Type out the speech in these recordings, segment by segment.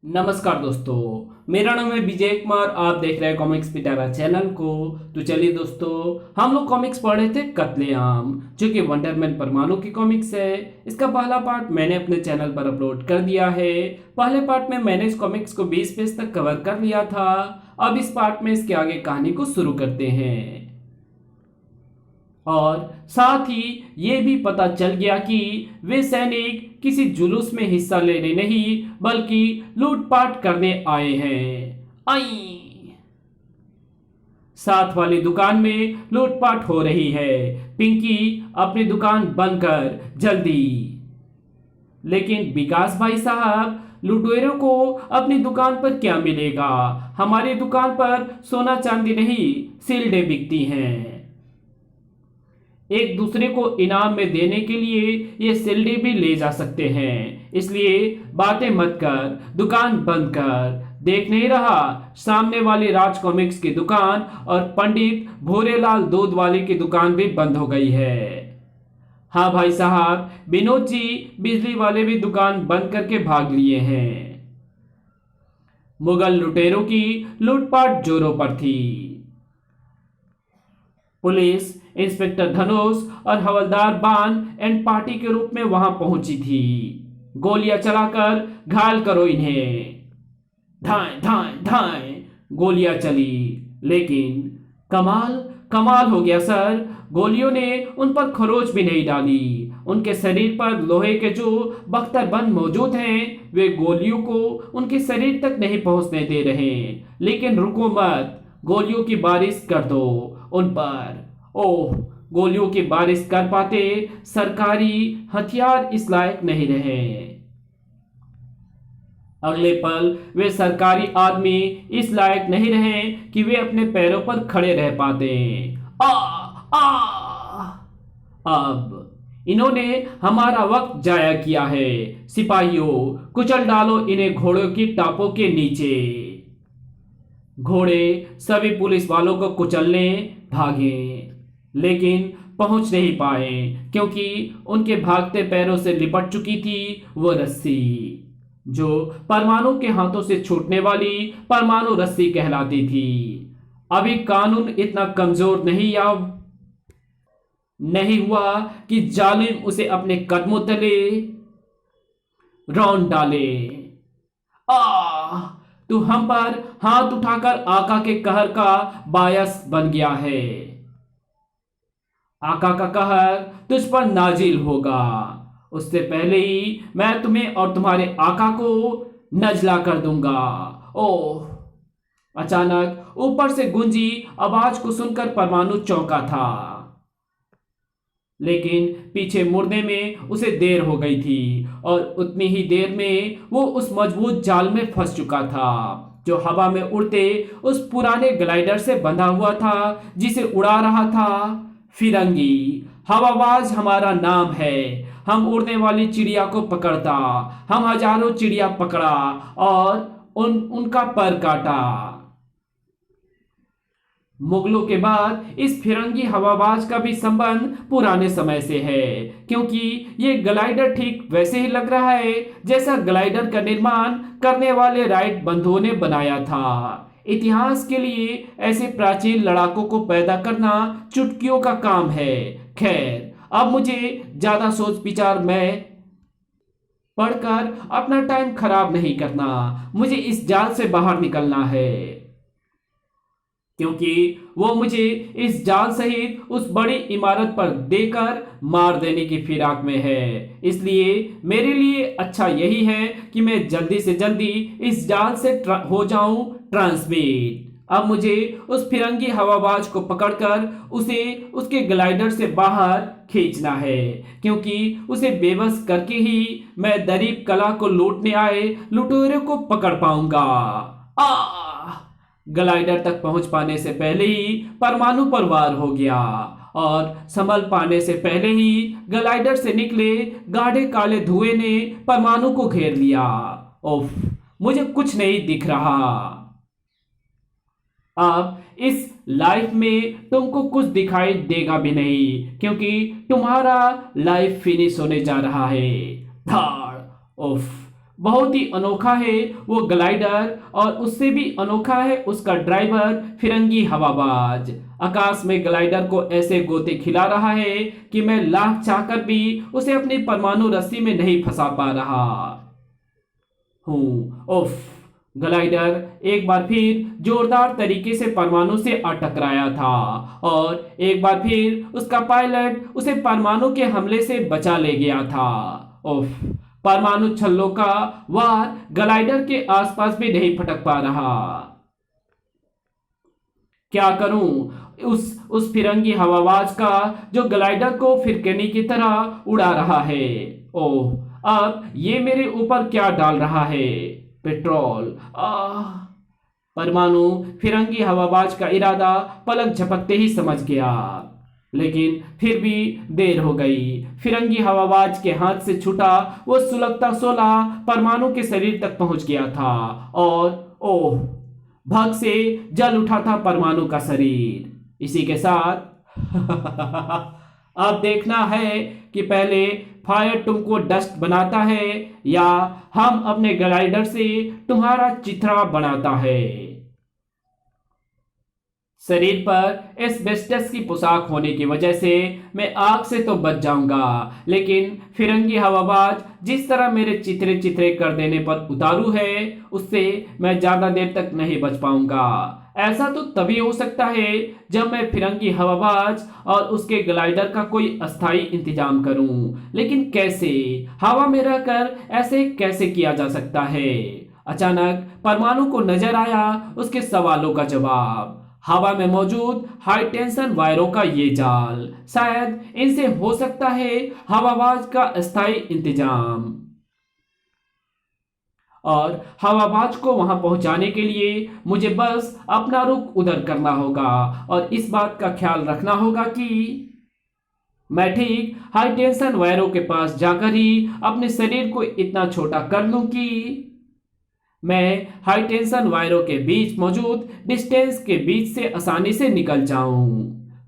नमस्कार दोस्तों, मेरा नाम है विजय कुमार। आप देख रहे हैं कॉमिक्स पिटारा चैनल को। तो चलिए दोस्तों, हम लोग कॉमिक्स पढ़ रहे थे कत्लेआम, जो कि वंडरमैन परमाणु की कॉमिक्स है। इसका पहला पार्ट मैंने अपने चैनल पर अपलोड कर दिया है। पहले पार्ट में मैंने इस कॉमिक्स को 20 पेज तक कवर कर लिया था। अब इस पार्ट में इसके आगे कहानी को शुरू करते हैं। और साथ ही ये भी पता चल गया कि वे सैनिक किसी जुलूस में हिस्सा लेने नहीं बल्कि लूटपाट करने आए हैं। आई साथ वाली दुकान में लूटपाट हो रही है। पिंकी अपनी दुकान बंद कर जल्दी। लेकिन विकास भाई साहब, लुटेरों को अपनी दुकान पर क्या मिलेगा? हमारी दुकान पर सोना चांदी नहीं, सील्डें बिकती हैं। एक दूसरे को इनाम में देने के लिए ये सिल्डी भी ले जा सकते हैं, इसलिए बातें मत कर, दुकान बंद कर। देख नहीं रहा, सामने वाली राज कॉमिक्स की दुकान और पंडित भूरेलाल दूध वाले की दुकान भी बंद हो गई है। हाँ भाई साहब, विनोद जी बिजली वाले भी दुकान बंद करके भाग लिए हैं। मुगल लुटेरों की लूटपाट जोरों पर थी। पुलिस इंस्पेक्टर धनुष और हवलदार बान एंड पार्टी के रूप में वहां पहुंची थी। गोलियां चलाकर घायल करो इन्हें। धाए धाए धाए गोलियां चली, लेकिन कमाल कमाल हो गया सर। गोलियों ने उन पर खरोच भी नहीं डाली। उनके शरीर पर लोहे के जो बख्तरबंद मौजूद हैं, वे गोलियों को उनके शरीर तक नहीं पहुंचने दे रहे। लेकिन रुको मत, गोलियों की बारिश कर दो उन पर। ओह, गोलियों की बारिश कर पाते सरकारी हथियार इस लायक नहीं रहे। अगले पल वे सरकारी आदमी इस लायक नहीं रहे कि वे अपने पैरों पर खड़े रह पाते। आ आ अब इन्होंने हमारा वक्त जाया किया है। सिपाहियों, कुचल डालो इन्हें घोड़ों की टापों के नीचे। घोड़े सभी पुलिस वालों को कुचलने भागे, लेकिन पहुंच नहीं पाए क्योंकि उनके भागते पैरों से लिपट चुकी थी वो रस्सी, जो परमाणु के हाथों से छूटने वाली परमाणु रस्सी कहलाती थी। अभी कानून इतना कमजोर नहीं हुआ कि जालिम उसे अपने कदमों तले रौंद डाले। तू हम पर हाथ उठाकर आका के कहर का बायस बन गया है। आका का कहर तुझ पर नाजिल होगा। उससे पहले ही मैं तुम्हें और तुम्हारे आका को नजला कर दूंगा। ओह! अचानक ऊपर से गूंजी आवाज को सुनकर परमाणु चौंका था, लेकिन पीछे मुड़ने में उसे देर हो गई थी और उतनी ही देर में वो उस मजबूत जाल में फंस चुका था जो हवा में उड़ते उस पुराने ग्लाइडर से बंधा हुआ था जिसे उड़ा रहा था फिरंगी। हवाबाज हमारा नाम है। हम उड़ने वाली चिड़िया को पकड़ता। हम हजारों चिड़िया पकड़ा और उनका पर काटा। मुगलों के बाद इस फिरंगी हवाबाज का भी संबंध पुराने समय से है, क्योंकि ये ग्लाइडर ठीक वैसे ही लग रहा है जैसा ग्लाइडर का निर्माण करने वाले राइट बंधुओं ने बनाया था। इतिहास के लिए ऐसे प्राचीन लड़ाकों को पैदा करना चुटकियों का काम है। खैर, अब मुझे ज्यादा सोच विचार में पढ़कर अपना टाइम खराब नहीं करना। मुझे इस जाल से बाहर निकलना है, क्योंकि वो मुझे इस जाल सहित उस बड़ी इमारत पर देकर मार देने की फिराक में है। इसलिए मेरे लिए अच्छा यही है कि मैं जल्दी से जल्दी इस जाल से हो जाऊं ट्रांसमिट। अब मुझे उस फिरंगी हवाबाज को पकड़कर उसे उसके ग्लाइडर से बाहर खींचना है, क्योंकि उसे बेबस करके ही मैं दरीब कला को लूटने आए लुटेरों को पकड़ पाऊंगा। ग्लाइडर तक पहुंच पाने से पहले ही परमाणु पर वार हो गया और संभल पाने से पहले ही ग्लाइडर से निकले गाढ़े काले धुएं ने परमाणु को घेर लिया। ओफ, मुझे कुछ नहीं दिख रहा। अब इस लाइफ में तुमको कुछ दिखाई देगा भी नहीं, क्योंकि तुम्हारा लाइफ फिनिश होने जा रहा है। धाड़! ओफ, बहुत ही अनोखा है वो ग्लाइडर और उससे भी अनोखा है उसका ड्राइवर फिरंगी हवाबाज। आकाश में ग्लाइडर को ऐसे गोते खिला रहा है कि मैं लाख चाहकर भी उसे अपनी परमाणु रस्सी में नहीं फंसा पा रहा हूं। उफ। ग्लाइडर एक बार फिर जोरदार तरीके से परमाणु से आ टकराया था और एक बार फिर उसका पायलट उसे परमाणु के हमले से बचा ले गया था। उफ। परमाणु छल्लों का वार ग्लाइडर के आसपास भी नहीं फटक पा रहा। क्या करूं उस फिरंगी हवाबाज का जो ग्लाइडर को फिरकनी की तरह उड़ा रहा है। ओह, अब ये मेरे ऊपर क्या डाल रहा है? पेट्रोल। परमाणु फिरंगी हवाबाज का इरादा पलक झपकते ही समझ गया, लेकिन फिर भी देर हो गई। फिरंगी हवाबाज के हाथ से छूटा वो सुलगता सोला परमाणु के शरीर तक पहुंच गया था और ओह, भग से जल उठा था परमाणु का शरीर। इसी के साथ अब देखना है कि पहले फायर तुमको डस्ट बनाता है या हम अपने ग्लाइडर से तुम्हारा चिथड़ा बनाता है। शरीर पर एस्बेस्टस की पोशाक होने की वजह से मैं आग से तो बच जाऊंगा, लेकिन फिरंगी हवाबाज जिस तरह मेरे चित्रे चित्रे कर देने पर उतारू है उससे मैं ज्यादा देर तक नहीं बच पाऊंगा। ऐसा तो तभी हो सकता है जब मैं फिरंगी हवाबाज और उसके ग्लाइडर का कोई अस्थाई इंतजाम करूं, लेकिन कैसे? हवा में रहकर ऐसे कैसे किया जा सकता है? अचानक परमाणु को नजर आया उसके सवालों का जवाब। हवा में मौजूद हाई टेंशन वायरों का ये जाल, शायद इनसे हो सकता है हवाबाज का अस्थाई इंतजाम। और हवाबाज को वहां पहुंचाने के लिए मुझे बस अपना रुख उधर करना होगा और इस बात का ख्याल रखना होगा कि मैं ठीक हाई टेंशन वायरों के पास जाकर ही अपने शरीर को इतना छोटा कर लूं कि मैं हाई टेंशन वायरों के बीच मौजूद डिस्टेंस के बीच से आसानी से निकल जाऊं।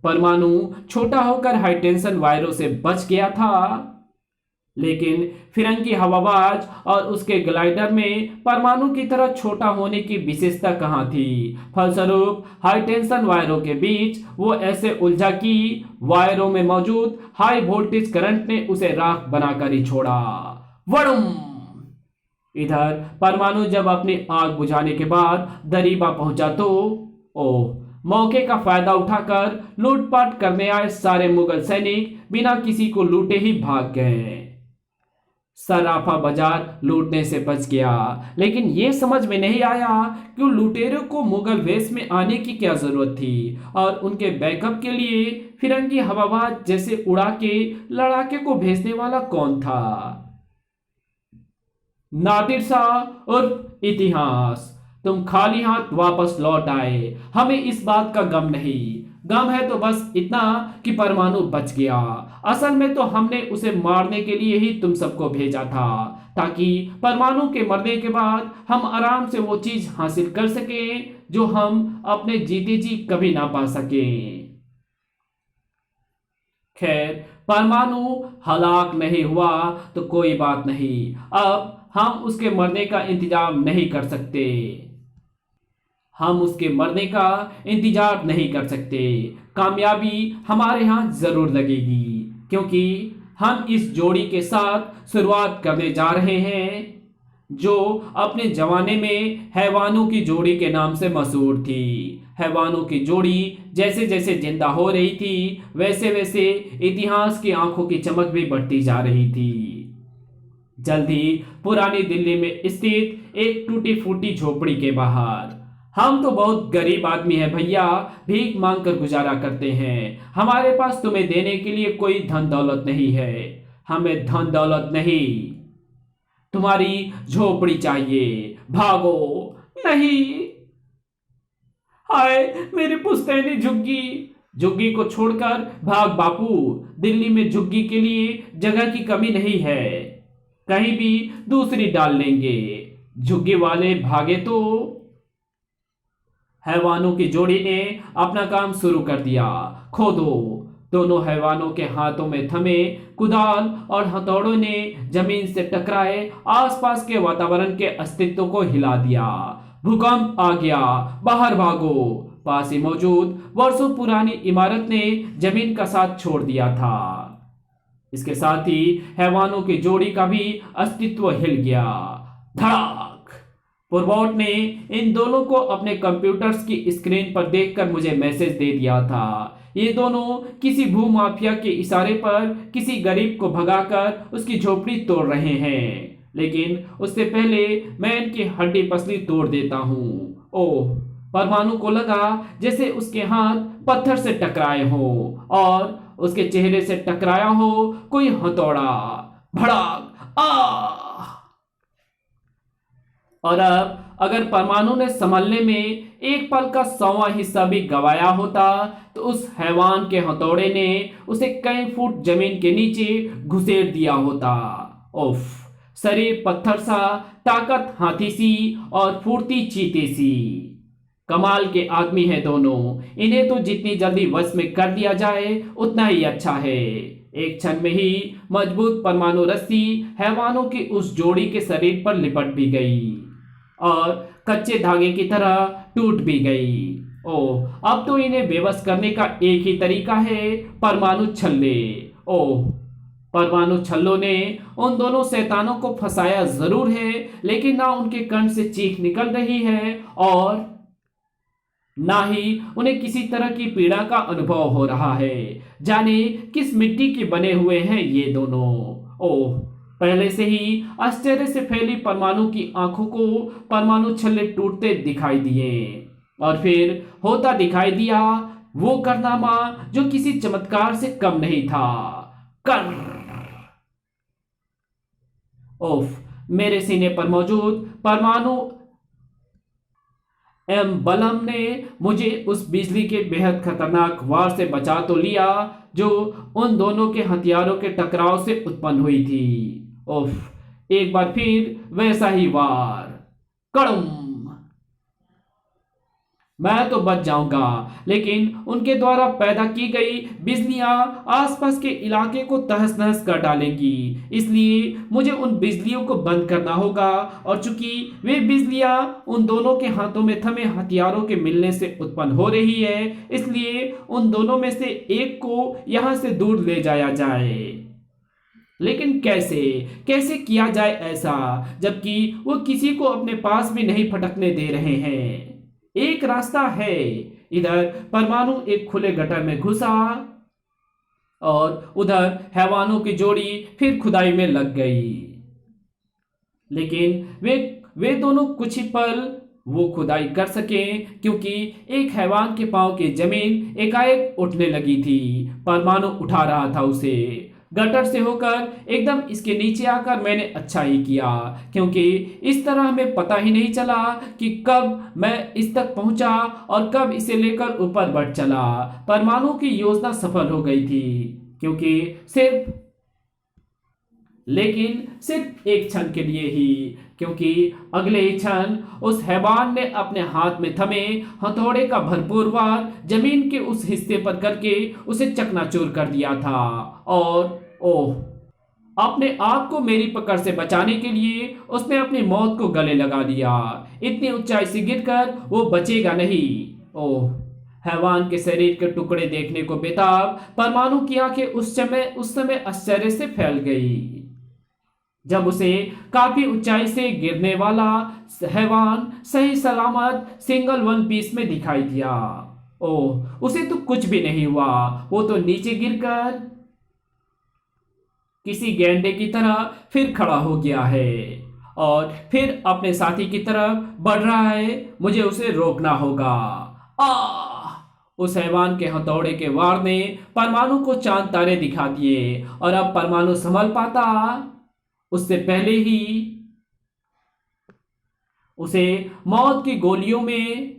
परमाणु छोटा होकर हाई टेंशन वायरों से बच गया था, लेकिन फिरंगी हवाबाज और उसके ग्लाइडर में परमाणु की तरह छोटा होने की विशेषता कहां थी। फलस्वरूप हाई टेंशन वायरों के बीच वो ऐसे उलझा कि वायरों में मौजूद हाई वोल्टेज करंट ने उसे राख बनाकर ही छोड़ा। वड़ुम। इधर परमाणु जब अपनी आग बुझाने के बाद दरीबा पहुंचा तो ओह, मौके का फायदा उठाकर लूटपाट करने आए सारे मुगल सैनिक बिना किसी को लूटे ही भाग गए। सराफा बाजार लूटने से बच गया, लेकिन यह समझ में नहीं आया कि लुटेरों को मुगल वेश में आने की क्या जरूरत थी और उनके बैकअप के लिए फिरंगी हवाबाज जैसे उड़ा के लड़ाके को भेजने वाला कौन था। नादिर शाह उर्फ इतिहास, तुम खाली हाथ वापस लौट आए। हमें इस बात का गम नहीं, गम है तो बस इतना कि परमाणु बच गया। असल में तो हमने उसे मारने के लिए ही तुम सबको भेजा था, ताकि परमाणु के मरने के बाद हम आराम से वो चीज हासिल कर सकें जो हम अपने जीते जी कभी ना पा सके। खैर, परमाणु हलाक नहीं हुआ तो कोई बात नहीं, अब हम उसके मरने का इंतजाम नहीं कर सकते। हम उसके मरने का इंतजार नहीं कर सकते। कामयाबी हमारे हाथ जरूर लगेगी, क्योंकि हम इस जोड़ी के साथ शुरुआत करने जा रहे हैं जो अपने जमाने में हैवानों की जोड़ी के नाम से मशहूर थी। हैवानों की जोड़ी जैसे जैसे जिंदा हो रही थी वैसे वैसे इतिहास की आंखों की चमक भी बढ़ती जा रही थी। जल्द ही पुरानी दिल्ली में स्थित एक टूटी फूटी झोपड़ी के बाहर, हम तो बहुत गरीब आदमी हैं भैया, भीख मांग कर गुजारा करते हैं। हमारे पास तुम्हें देने के लिए कोई धन दौलत नहीं है। हमें धन दौलत नहीं, तुम्हारी झोपड़ी चाहिए। भागो। नहीं। हाय मेरी पुश्तैनी झुग्गी। झुग्गी को छोड़कर भाग बापू, दिल्ली में झुग्गी के लिए जगह की कमी नहीं है, कहीं भी दूसरी डाल लेंगे। झुग्गी वाले भागे तो हैवानों की जोड़ी ने अपना काम शुरू कर दिया। खोदो। दोनों हैवानों के हाथों में थमे कुदाल और हथौड़ों ने जमीन से टकराए आसपास के वातावरण के अस्तित्व को हिला दिया। भूकंप आ गया, बाहर भागो। पास ही मौजूद वर्षों पुरानी इमारत ने जमीन का साथ छोड़ दिया था। इसके साथ ही हैवानों की जोड़ी का भी अस्तित्व हिल गया। धड़ाक! पुरबॉट ने इन दोनों को अपने कंप्यूटर्स की स्क्रीन पर देखकर मुझे मैसेज दे दिया था। ये दोनों किसी भूमाफिया के इशारे पर किसी गरीब को भगाकर उसकी झोपड़ी तोड़ रहे हैं, लेकिन उससे पहले मैं इनकी हड्डी पसली तोड़ देता हूँ। ओह! परमाणु को लगा जैसे उसके हाथ पत्थर से टकराए हो और उसके चेहरे से टकराया हो कोई हथौड़ा। भड़ाक! आ! और अब अगर परमाणु ने संभलने में एक पल का 100वां हिस्सा भी गवाया होता तो उस हैवान के हथौड़े ने उसे कई फुट जमीन के नीचे घुसेड़ दिया होता। उफ! शरीर पत्थर सा, ताकत हाथी सी और फुर्ती चीते सी। कमाल के आदमी है दोनों। इन्हें तो जितनी जल्दी वश में कर दिया जाए उतना ही अच्छा है। एक क्षण में ही मजबूत परमाणु रस्सी हैवानों की उस जोड़ी के शरीर पर लिपट भी गई और कच्चे धागे की तरह टूट भी गई। ओह! अब तो इन्हें बेबस करने का एक ही तरीका है, परमाणु छल्ले। ओह! परमाणु छल्लों ने उन दोनों शैतानों को फंसाया जरूर है, लेकिन ना उनके कंठ से चीख निकल रही है और ना ही उन्हें किसी तरह की पीड़ा का अनुभव हो रहा है। जाने किस मिट्टी के बने हुए हैं ये दोनों। ओह! पहले से ही आश्चर्य से फैली परमाणु की आंखों को परमाणु छल्ले टूटते दिखाई दिए और फिर होता दिखाई दिया वो कारनामा जो किसी चमत्कार से कम नहीं था। कर! ओफ! मेरे सीने पर मौजूद परमाणु बलम ने मुझे उस बिजली के बेहद खतरनाक वार से बचा तो लिया जो उन दोनों के हथियारों के टकराव से उत्पन्न हुई थी। उफ! एक बार फिर वैसा ही वार। कड़म! मैं तो बच जाऊंगा, लेकिन उनके द्वारा पैदा की गई बिजलियां आसपास के इलाके को तहस नहस कर डालेंगी। इसलिए मुझे उन बिजलियों को बंद करना होगा और चूंकि वे बिजलियां उन दोनों के हाथों में थमे हथियारों के मिलने से उत्पन्न हो रही है, इसलिए उन दोनों में से एक को यहां से दूर ले जाया जाए। लेकिन कैसे कैसे किया जाए ऐसा, जबकि वो किसी को अपने पास भी नहीं फटकने दे रहे हैं। एक रास्ता है। इधर परमाणु एक खुले गटर में घुसा और उधर हैवानों की जोड़ी फिर खुदाई में लग गई। लेकिन वे दोनों कुछ ही पल वो खुदाई कर सके, क्योंकि एक हैवान के पांव की जमीन एकाएक उठने लगी थी। परमाणु उठा रहा था उसे गटर से होकर एकदम इसके नीचे आकर। मैंने अच्छा ही किया, क्योंकि इस तरह हमें पता ही नहीं चला कि कब मैं इस तक पहुंचा और कब इसे लेकर ऊपर बढ़ चला। परमाणु की योजना सफल हो गई थी, क्योंकि सिर्फ एक क्षण के लिए ही, क्योंकि अगले ही क्षण उस हैवान ने अपने हाथ में थमे हथौड़े का भरपूर वार जमीन के उस हिस्से पर करके उसे चकनाचूर कर दिया था। और ओह! अपने आप को मेरी पकड़ से बचाने के लिए उसने अपनी मौत को गले लगा दिया। इतनी ऊंचाई से गिरकर वो बचेगा नहीं। ओह! हैवान के शरीर के टुकड़े देखने को बेताब परमाणु की आंखें उस समय आश्चर्य से फैल गई, जब उसे काफी ऊंचाई से गिरने वाला हैवान सही सलामत सिंगल वन पीस में दिखाई दिया। ओह! उसे तो कुछ भी नहीं हुआ। वो तो नीचे गिरकर किसी गैंडे की तरह फिर खड़ा हो गया है और फिर अपने साथी की तरफ बढ़ रहा है। मुझे उसे रोकना होगा। उस हैवान के हथौड़े के वार ने परमाणु को चांद तारे दिखा दिए और अब परमाणु संभल पाता उससे पहले ही उसे मौत की गोलियों में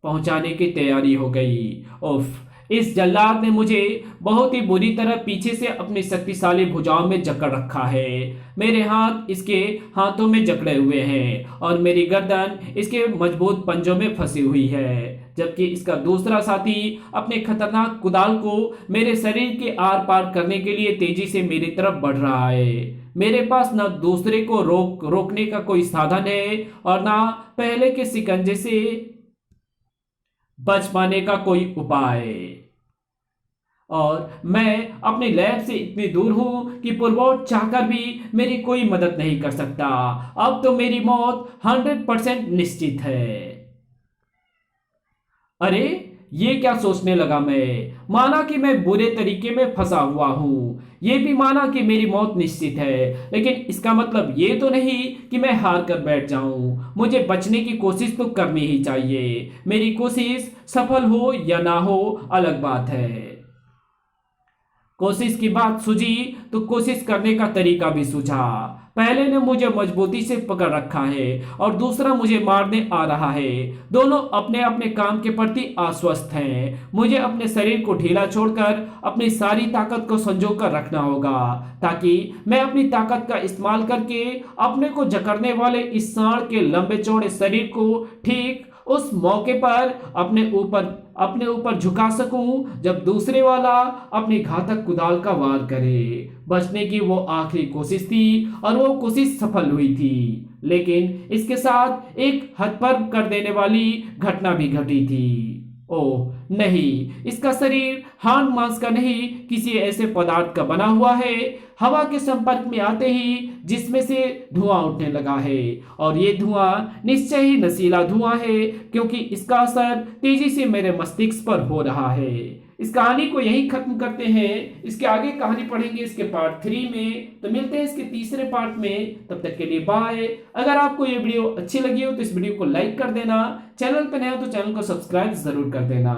पहुंचाने की तैयारी हो गई। उफ! इस जल्लाद ने मुझे बहुत ही बुरी तरह पीछे से अपनी शक्तिशाली भुजाओं में जकड़ रखा है। मेरे हाथ इसके हाथों में जकड़े हुए हैं और मेरी गर्दन इसके मजबूत पंजों में फंसी हुई है, जबकि इसका दूसरा साथी अपने खतरनाक कुदाल को मेरे शरीर के आर पार करने के लिए तेजी से मेरी तरफ बढ़ रहा है। मेरे पास न दूसरे को रोकने का कोई साधन है और ना पहले के शिकंजे से बच पाने का कोई उपाय। और मैं अपने लैब से इतनी दूर हूं कि पुरबोट चाहकर भी मेरी कोई मदद नहीं कर सकता। अब तो मेरी मौत 100% निश्चित है। अरे ये क्या सोचने लगा मैं, माना कि मैं बुरे तरीके में फंसा हुआ हूं, ये भी माना कि मेरी मौत निश्चित है, लेकिन इसका मतलब ये तो नहीं कि मैं हार कर बैठ जाऊं। मुझे बचने की कोशिश तो करनी ही चाहिए। मेरी कोशिश सफल हो या ना हो अलग बात है। कोशिश की बात सूझी तो कोशिश करने का तरीका भी सूझा। पहले ने मुझे मजबूती से पकड़ रखा है और दूसरा मुझे मारने आ रहा है। दोनों अपने अपने काम के प्रति आश्वस्त हैं। मुझे अपने शरीर को ढीला छोड़कर अपनी सारी ताकत को संजो कर रखना होगा, ताकि मैं अपनी ताकत का इस्तेमाल करके अपने को जकड़ने वाले इस सांड के लंबे चौड़े शरीर को ठीक उस मौके पर अपने ऊपर झुका सकूं जब दूसरे वाला अपनी घातक कुदाल का वार करे। बचने की वो आखिरी कोशिश थी और वो कोशिश सफल हुई थी, लेकिन इसके साथ एक हतप्रभ कर देने वाली घटना भी घटी थी। ओह नहीं, इसका शरीर हाड़ मांस का नहीं, किसी ऐसे पदार्थ का बना हुआ है हवा के संपर्क में आते ही जिसमें से धुआं उठने लगा है। और ये धुआं निश्चय ही नशीला धुआं है, क्योंकि इसका असर तेजी से मेरे मस्तिष्क पर हो रहा है। इस कहानी को यही खत्म करते हैं। इसके आगे कहानी पढ़ेंगे इसके पार्ट 3 में। तो मिलते हैं इसके तीसरे पार्ट में, तब तक के लिए बाय। अगर आपको ये वीडियो अच्छी लगी हो तो इस वीडियो को लाइक कर देना, चैनल पर नए हो तो चैनल को सब्सक्राइब जरूर कर देना।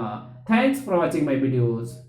Thanks for watching my videos.